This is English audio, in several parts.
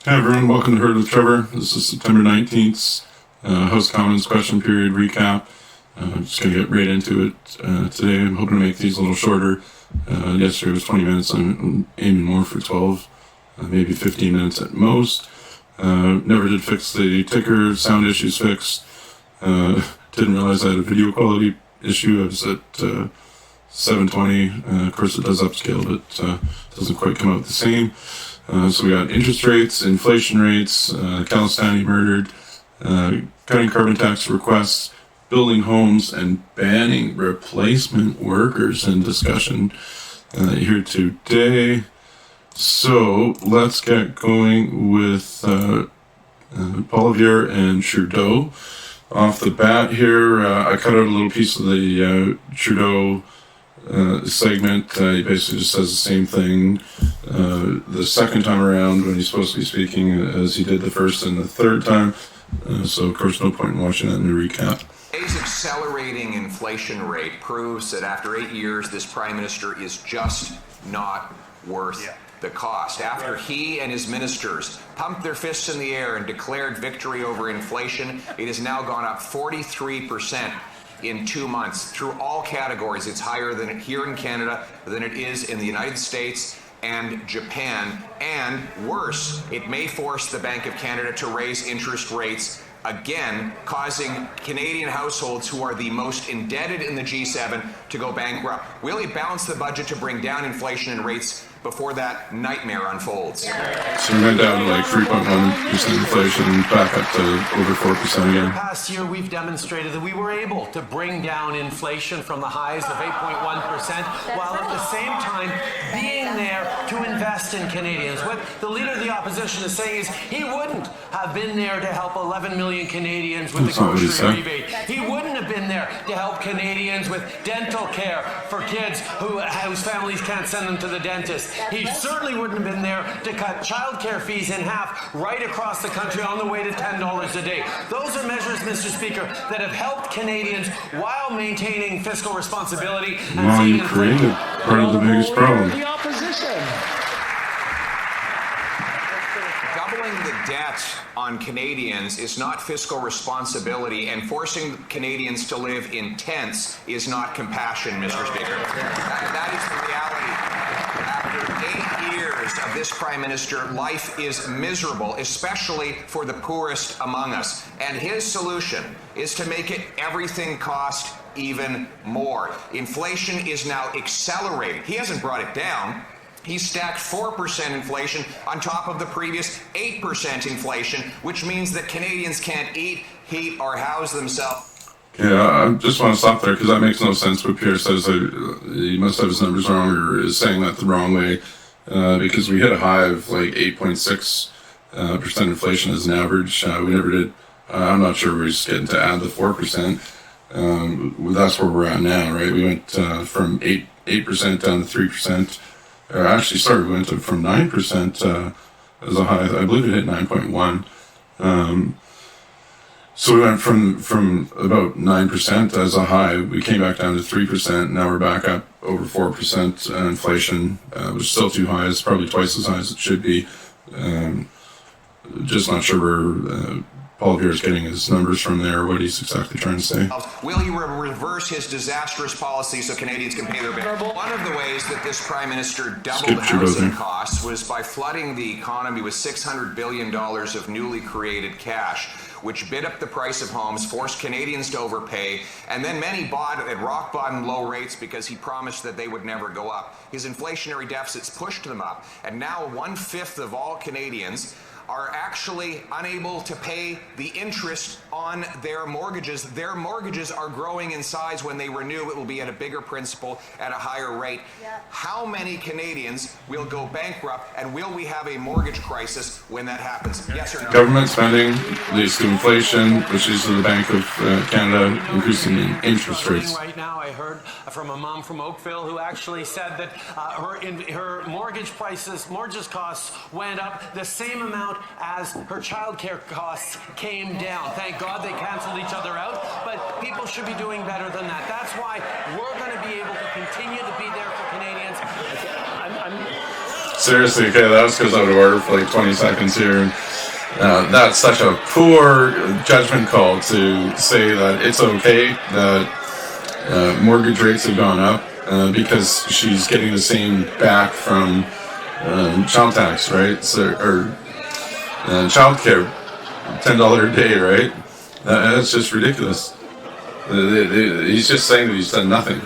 Hi everyone, welcome to Heard with Trevor. This is September 19th, House Commons question period recap. Just going to get right into it today. I'm hoping to make these a little shorter. Yesterday was 20 minutes. I'm aiming more for 12, maybe 15 minutes at most. Never did fix the ticker, sound issues fixed. Didn't realize I had a video quality issue. I was at 720. Of course it does upscale, but doesn't quite come out the same. So we got interest rates, inflation rates, Khalistani murdered, cutting carbon tax requests, building homes, and banning replacement workers in discussion here today. So let's get going with Poilievre and Trudeau. Off the bat here, I cut out a little piece of the Trudeau segment. He basically just says the same thing the second time around when he's supposed to be speaking as he did the first and the third time. So, of course, no point in watching that in the recap. Today's accelerating inflation rate proves that after 8 years, this Prime Minister is just not worth the cost. After he and his ministers pumped their fists in the air and declared victory over inflation, it has now gone up 43%. In 2 months. Through all categories, it's higher than here in Canada than it is in the United States and Japan. And worse, it may force the Bank of Canada to raise interest rates again, causing Canadian households who are the most indebted in the G7 to go bankrupt. Will he balance the budget to bring down inflation and rates before that nightmare unfolds? So we went down to like 3.1% inflation, back up to over 4% again. Past year, we've demonstrated that we were able to bring down inflation from the highs of 8.1%, while at the same time being there to invest in Canadians. What the Leader of the Opposition is saying is he wouldn't have been there to help 11 million Canadians with the grocery rebate. He wouldn't have been there to help Canadians with dental care for kids whose families can't send them to the dentist. He certainly wouldn't have been there to cut childcare fees in half right across the country on the way to $10 a day. Those are measures, Mr. Speaker, that have helped Canadians while maintaining fiscal responsibility. Well, you created part of the biggest problem. The opposition. Doubling the debt on Canadians is not fiscal responsibility, and forcing Canadians to live in tents is not compassion, Mr. Speaker. That is the reality. After 8 years of this Prime Minister, life is miserable, especially for the poorest among us. And his solution is to make it everything cost even more. Inflation is now accelerating. He hasn't brought it down. He stacked 4% inflation on top of the previous 8% inflation, which means that Canadians can't eat, heat, or house themselves. Yeah, I just want to stop there because that makes no sense. What Pierre says, he must have his numbers wrong or is saying that the wrong way, because we hit a high of like 8.6% inflation as an average. We never did. I'm not sure we're just getting to add the 4%. That's where we're at now, right? We went from 8% down to 3%. We went from 9% as a high. I believe it hit 9.1. So we went from about 9% as a high. We came back down to 3%. Now we're back up over 4% inflation, which is still too high. It's probably twice as high as it should be. Just not sure where Poilievre is getting his numbers from there, what he's exactly trying to say. Will he reverse his disastrous policy so Canadians can pay their bill? One of the ways that this Prime Minister doubled housing costs was by flooding the economy with $600 billion of newly created cash, which bid up the price of homes, forced Canadians to overpay, and then many bought at rock bottom low rates because he promised that they would never go up. His inflationary deficits pushed them up, and now 1/5 of all Canadians are actually unable to pay the interest on their mortgages. Their mortgages are growing in size. When they renew, it will be at a bigger principal at a higher rate. Yeah. How many Canadians will go bankrupt, and will we have a mortgage crisis when that happens? Yes or no? Government spending leads to inflation, which leads to the Bank of Canada increasing interest rates. Right now, I heard from a mom from Oakville who actually said that her mortgage costs went up the same amount as her childcare costs came down. Thank God they canceled each other out, but people should be doing better than that. That's why we're going to be able to continue to be there for Canadians. Seriously, okay, that was because I would order for like 20 seconds here. And, that's such a poor judgment call to say that it's okay that mortgage rates have gone up because she's getting the same back from child tax, right? So, or child care, $10 a day, right? That's just ridiculous. He's just saying that he's done nothing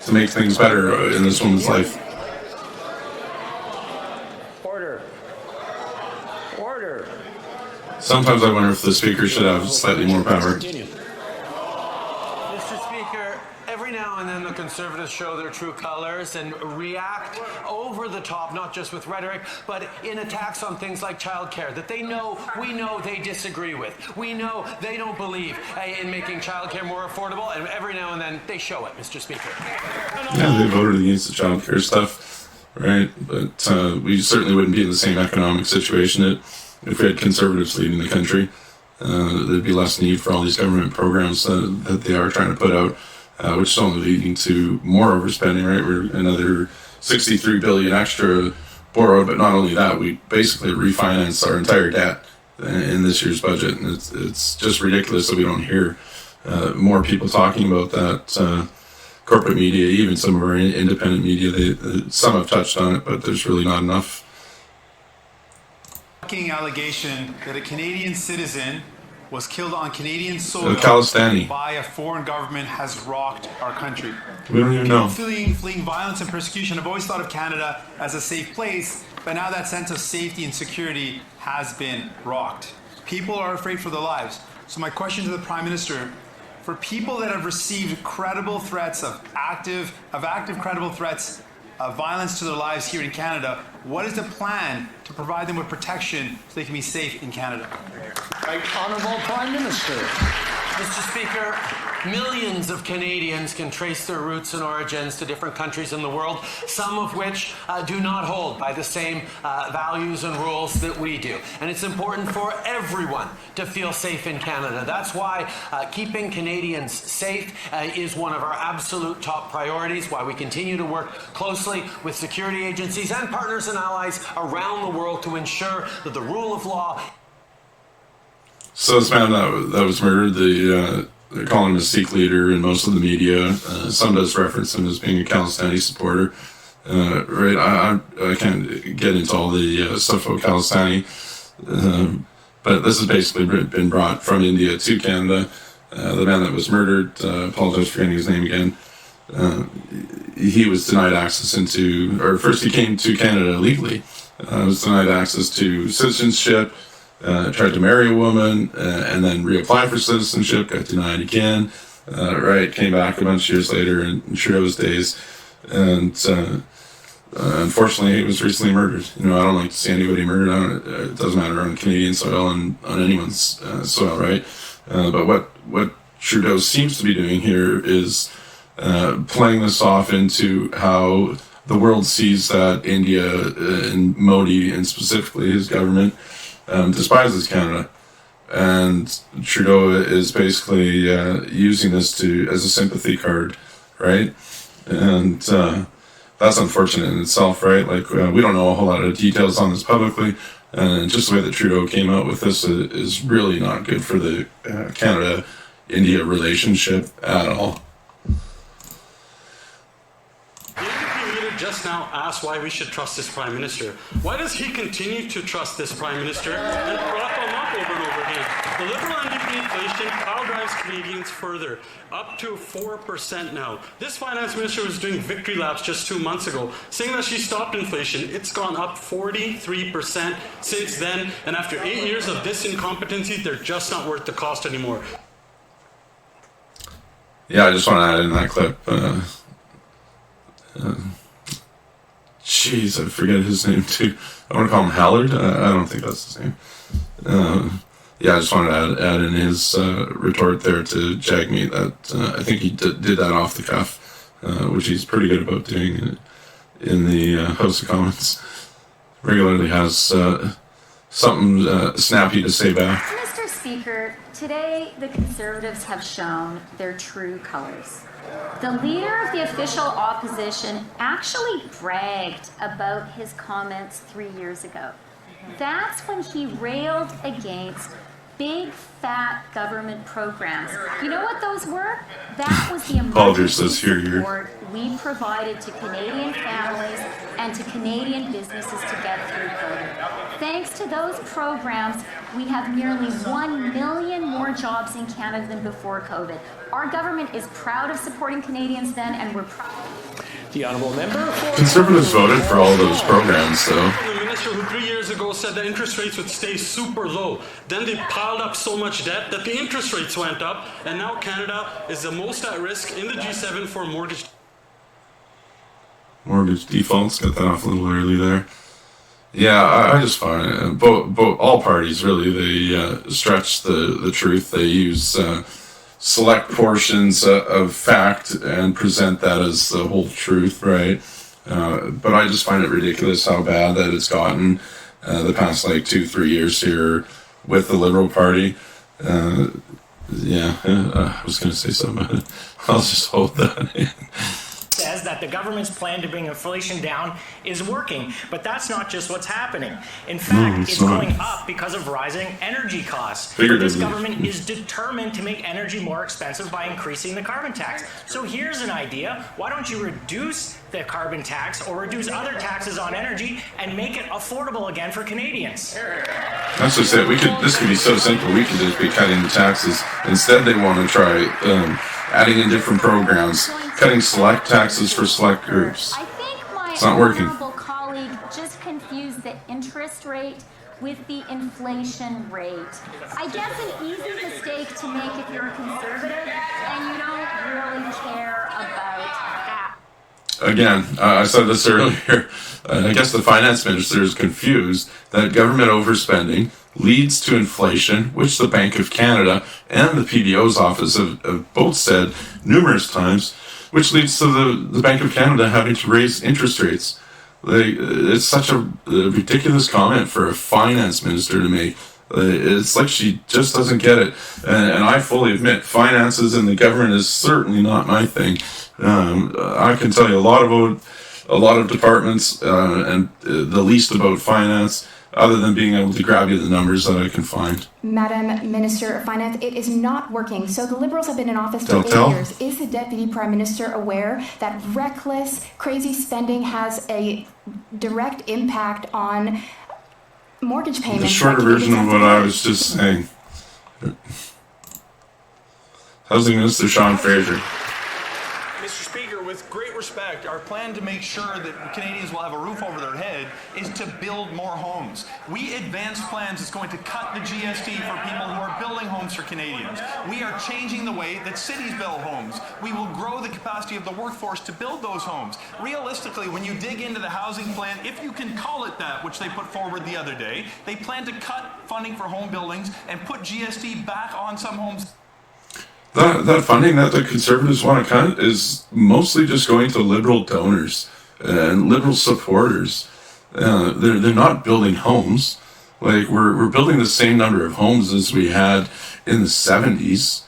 to make things better in this woman's life. Order. Sometimes I wonder if the speaker should have slightly more power. Mr. Speaker, every now and then the Conservatives show their true colors and react over the top, not just with rhetoric, but in attacks on things like childcare that we know they disagree with. We know they don't believe in making childcare more affordable, and every now and then they show it, Mr. Speaker. Yeah, they voted against the childcare stuff, right? But we certainly wouldn't be in the same economic situation if we had Conservatives leading the country. There'd be less need for all these government programs that they are trying to put out, which is only leading to more overspending, right? We're another $63 billion extra borrowed, but not only that, we basically refinanced our entire debt in this year's budget, and it's just ridiculous that we don't hear more people talking about that. Corporate media, even some of our independent media, some have touched on it, but there's really not enough. Allegation that a Canadian citizen was killed on Canadian soil Khalistani by a foreign government has rocked our country. We don't even know. Fleeing violence and persecution, I've always thought of Canada as a safe place, but now that sense of safety and security has been rocked. People are afraid for their lives. So my question to the Prime Minister, for people that have received credible threats of active credible threats of violence to their lives here in Canada, what is the plan to provide them with protection so they can be safe in Canada? Right, Honourable Prime Minister. Mr. Speaker, millions of Canadians can trace their roots and origins to different countries in the world, some of which do not hold by the same values and rules that we do. And it's important for everyone to feel safe in Canada. That's why keeping Canadians safe is one of our absolute top priorities, why we continue to work closely with security agencies and partners and allies around the world to ensure that the rule of law. So this man that was murdered, they're calling him a Sikh leader in most of the media. Some does reference him as being a Khalistani supporter. Right, I can't get into all the stuff about Khalistani, but this has basically been brought from India to Canada. The man that was murdered, apologize for getting his name again, he was denied access first he came to Canada illegally, was denied access to citizenship, tried to marry a woman, and then reapply for citizenship, got denied again, right, came back a bunch of years later in Trudeau's days, and unfortunately he was recently murdered. I don't like to see anybody murdered. It doesn't matter on Canadian soil and on anyone's soil, right? But what Trudeau seems to be doing here is playing this off into how the world sees that India and Modi, and specifically his government, despises Canada, and Trudeau is basically using this as a sympathy card, right? And that's unfortunate in itself, right? Like we don't know a whole lot of details on this publicly, and just the way that Trudeau came out with this is really not good for the Canada-India relationship at all. Just now asked why we should trust this Prime Minister. Why does he continue to trust this Prime Minister and prop him up over and over again? The Liberal NDP inflation power drives Canadians further, up to 4% now. This Finance Minister was doing victory laps just 2 months ago, saying that she stopped inflation. It's gone up 43% since then, and after 8 years of this incompetency, they're just not worth the cost anymore. Yeah, I just want to add in that clip. Jeez, I forget his name too. I want to call him Hallard. I don't think that's his name. Yeah, I just wanted to add in his retort there to Jagmeet that I think he did that off the cuff, which he's pretty good about doing in the House of Commons. Regularly has something snappy to say back. Mr. Speaker. Speaker, today the Conservatives have shown their true colors. The leader of the official opposition actually bragged about his comments 3 years ago. That's when he railed against big, fat government programs. You know what those were? That was the emergency support we provided to Canadian families and to Canadian businesses to get through COVID. Thanks to those programs, we have nearly 1 million more jobs in Canada than before COVID. Our government is proud of supporting Canadians then, and we're proud. The honourable member for Conservatives voted for all those programs, though. The minister who 3 years ago said that interest rates would stay super low. Then they piled up so much debt that the interest rates went up, and now Canada is the most at risk in the G7 for mortgage defaults. Got that off a little early there. Yeah, I just find it, all parties really, they stretch the truth. They use select portions of fact and present that as the whole truth, right? But I just find it ridiculous how bad that it's gotten the past 2-3 years here with the Liberal Party. I was going to say something. I'll just hold that in. Says that the government's plan to bring inflation down is working, but that's not just what's happening. In fact, it's going up because of rising energy costs. But this government is determined to make energy more expensive by increasing the carbon tax. So here's an idea. Why don't you reduce the carbon tax or reduce other taxes on energy and make it affordable again for Canadians? That's just it. This could be so simple. We could just be cutting the taxes. Instead, they want to try adding in different programs, cutting select taxes for select groups. I think my honorable colleague just confused the interest rate with the inflation rate. I guess an easy mistake to make if you're a conservative and you don't really care about that. Again, I said this earlier. I guess the finance minister is confused that government overspending leads to inflation, which the Bank of Canada and the PBO's office have both said numerous times, which leads to the Bank of Canada having to raise interest rates. It's such a ridiculous comment for a finance minister to make. It's like she just doesn't get it. And I fully admit, finances in the government is certainly not my thing. I can tell you a lot of departments and the least about finance, other than being able to grab you the numbers that I can find. Madam Minister of Finance, it is not working. So the Liberals have been in office for 8 years. Is the Deputy Prime Minister aware that reckless, crazy spending has a direct impact on mortgage payments? The shorter version of what I was just saying. Housing Minister Sean Fraser. Mr. Speaker, with great respect, our plan to make sure that Canadians will have a roof over their head is to build more homes. We advanced plans that's going to cut the GST for people who are building homes for Canadians. We are changing the way that cities build homes. We will grow the capacity of the workforce to build those homes. Realistically, when you dig into the housing plan, if you can call it that, which they put forward the other day, they plan to cut funding for home buildings and put GST back on some homes. That funding that the Conservatives want to cut is mostly just going to Liberal donors and Liberal supporters. They're not building homes. We're building the same number of homes as we had in the 70s,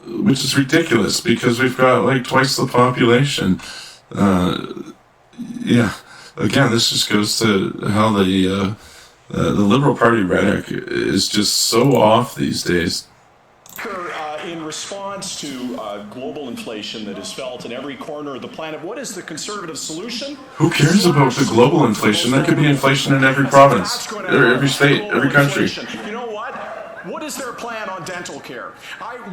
which is ridiculous because we've got twice the population. Again, this just goes to how the Liberal Party rhetoric is just so off these days. In response to global inflation that is felt in every corner of the planet, what is the Conservative solution? Who cares about the global inflation? There could be inflation in every province, every state, every country. You know what? What is their plan on dental care?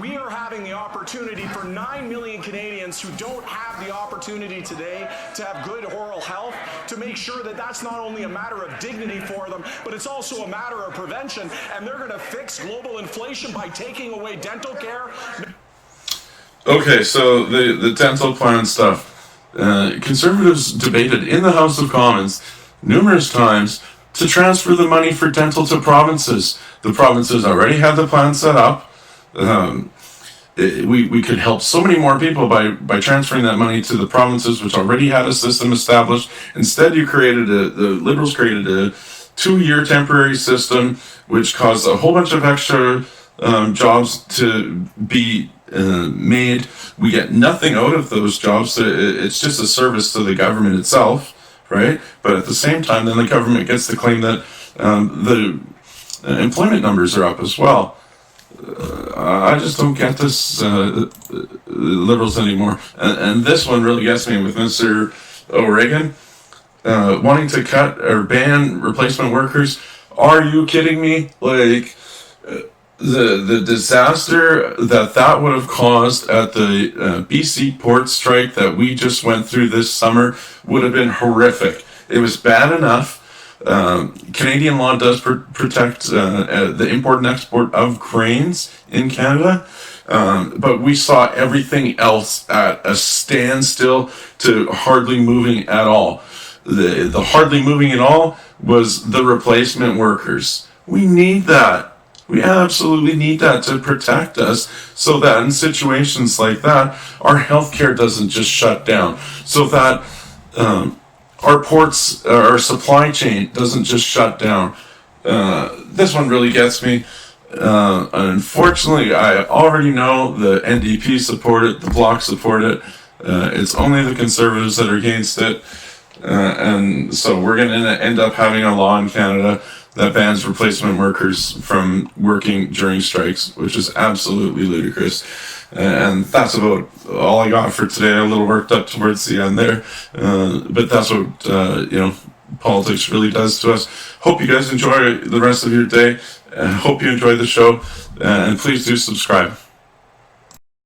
We are having the opportunity for 9 million Canadians who don't have the opportunity today to have good oral health, to make sure that that's not only a matter of dignity for them, but it's also a matter of prevention. And they're going to fix global inflation by taking away dental care. Okay, so the dental plan stuff. Conservatives debated in the House of Commons numerous times to transfer the money for dental to provinces. The provinces already had the plan set up. We could help so many more people by transferring that money to the provinces, which already had a system established. Instead, the Liberals created a 2-year temporary system, which caused a whole bunch of extra jobs to be made. We get nothing out of those jobs. It's just a service to the government itself, right? But at the same time, then the government gets to claim that the employment numbers are up as well. I just don't get this Liberals anymore. And this one really gets me with Mr. O'Regan wanting to cut or ban replacement workers. Are you kidding me? Like, the disaster that would have caused at the BC port strike that we just went through this summer would have been horrific. It was bad enough. Canadian law does protect the import and export of grains in Canada, but we saw everything else at a standstill to hardly moving at all. The hardly moving at all was the replacement workers. We need that. We absolutely need that to protect us, so that in situations like that, our healthcare doesn't just shut down, so that our ports, our supply chain doesn't just shut down. This one really gets me. Unfortunately, I already know the NDP support it, the Bloc support it. It's only the Conservatives that are against it. And so we're going to end up having a law in Canada that bans replacement workers from working during strikes, which is absolutely ludicrous. And that's about all I got for today. I'm a little worked up towards the end there. But that's what, politics really does to us. Hope you guys enjoy the rest of your day. Hope you enjoy the show. And please do subscribe.